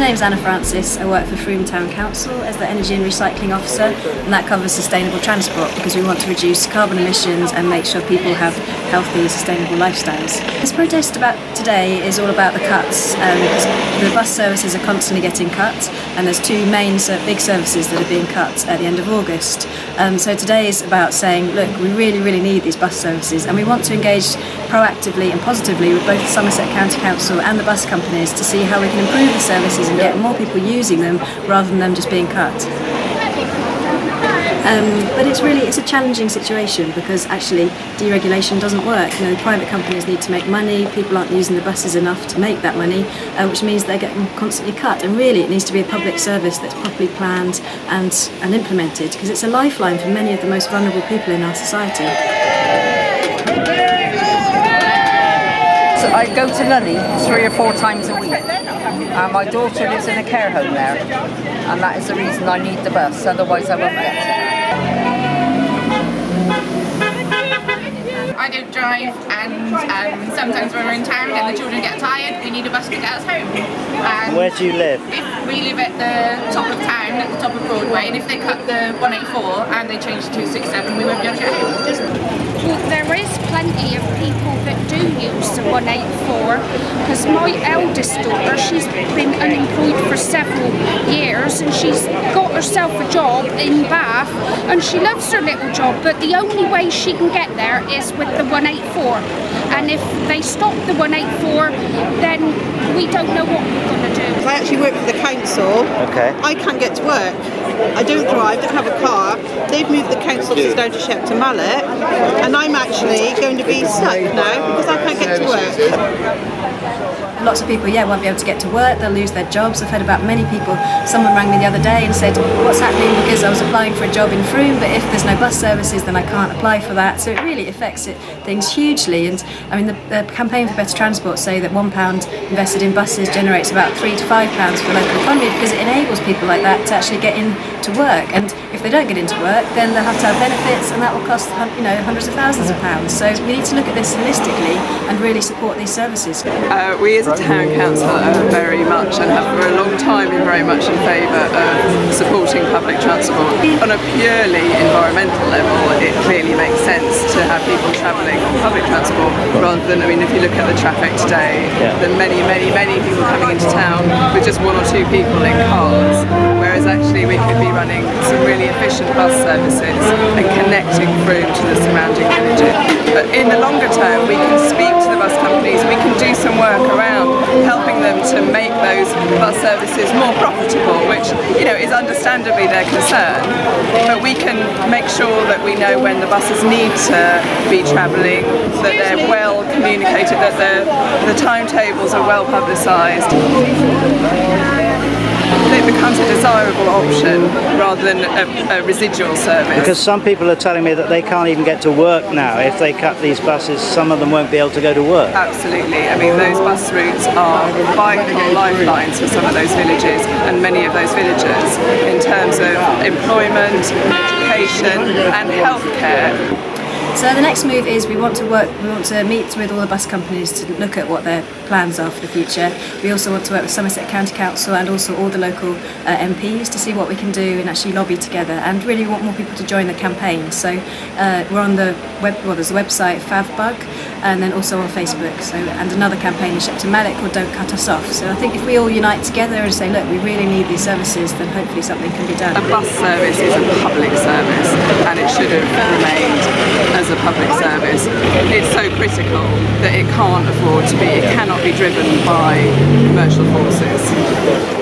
name's Anna Francis. I work for Frome Town Council as the Energy and Recycling Officer, and that covers sustainable transport because we want to reduce carbon emissions and make sure people have healthy, sustainable lifestyles. This protest about today is all about the cuts. The bus services are constantly getting cut, and there's two main big services that are being cut at the end of August. So today is about saying, look, we really need these bus services, and we want to engage proactively and positively with both the Somerset County Council and the bus companies to see how we can improve the services and get more people using them rather than them just being cut. But it's a challenging situation because actually deregulation doesn't work. You know, private companies need to make money, people aren't using the buses enough to make that money, which means they're getting constantly cut. And really it needs to be a public service that's properly planned and implemented, because it's a lifeline for many of the most vulnerable people in our society. So I go to Lunny 3 or 4 times a week. My daughter lives in a care home there, and that is the reason I need the bus, otherwise I won't get it. I don't drive, and sometimes when we're in town and the children get tired, we need a bus to get us home. And where do you live? We live at the top of town, at the top of Broadway, and if they cut the 184 and they change to 267, we won't be able to get home. Well, there is plenty of people that do use the 184, because my eldest daughter, she's been unemployed for several years and she's got herself a job in Bath and she loves her little job, but the only way she can get there is with the 184, and if they stop the 184 then we don't know what we're going to do. I actually work for the council. Okay. I can't get to work. I don't drive, don't have a car. They've moved the council offices down to Shepton Mallet, and I'm actually going to be stuck now because I can't get to work. Lots of people, won't be able to get to work, they'll lose their jobs. I've heard about many people. Someone rang me the other day and said, what's happening because I was applying for a job in Frome, but if there's no bus services then I can't apply for that. So it really affects things hugely. And I mean, the Campaign for Better Transport say that £1 invested in buses generates about £3 to £5 for the local economy, because it enables people like that to actually get into work. And if they don't get into work, then they'll have to have benefits, and that will cost hundreds of thousands of pounds. So we need to look at this holistically and really support these services. We as a town council are very much, and have for a long time been very much in favour of supporting public transport. On a purely environmental level, it clearly makes sense to have people travelling on public transport rather than, if you look at the traffic today, there are many people coming into town with just 1 or 2 people in cars, whereas actually we could be running some really efficient bus services and connecting Frome to the surrounding villages. But in the longer term, we can speak to the bus companies, we can do some work around helping them to make those bus services more profitable, which is understandably their concern. But we can make sure that we know when the buses need to be travelling, that they're well communicated, that the timetables are well publicised. It becomes a desirable option rather than a residual service. Because some people are telling me that they can't even get to work now. If they cut these buses, some of them won't be able to go to work. Absolutely. Those bus routes are vital lifelines for some of those villages and many of those villagers in terms of employment, education and healthcare. So the next move is we want to meet with all the bus companies to look at what their plans are for the future. We also want to work with Somerset County Council and also all the local MPs to see what we can do and actually lobby together, and really want more people to join the campaign. So we're on the there's a website, FAVBUG, and then also on Facebook. And another campaign in Shepton Mallet called Don't Cut Us Off. So I think if we all unite together and say, look, we really need these services, then hopefully something can be done. A bus service is a public service, and it should have remained as a public service. It's so critical that it can't afford to be, it cannot be driven by commercial forces.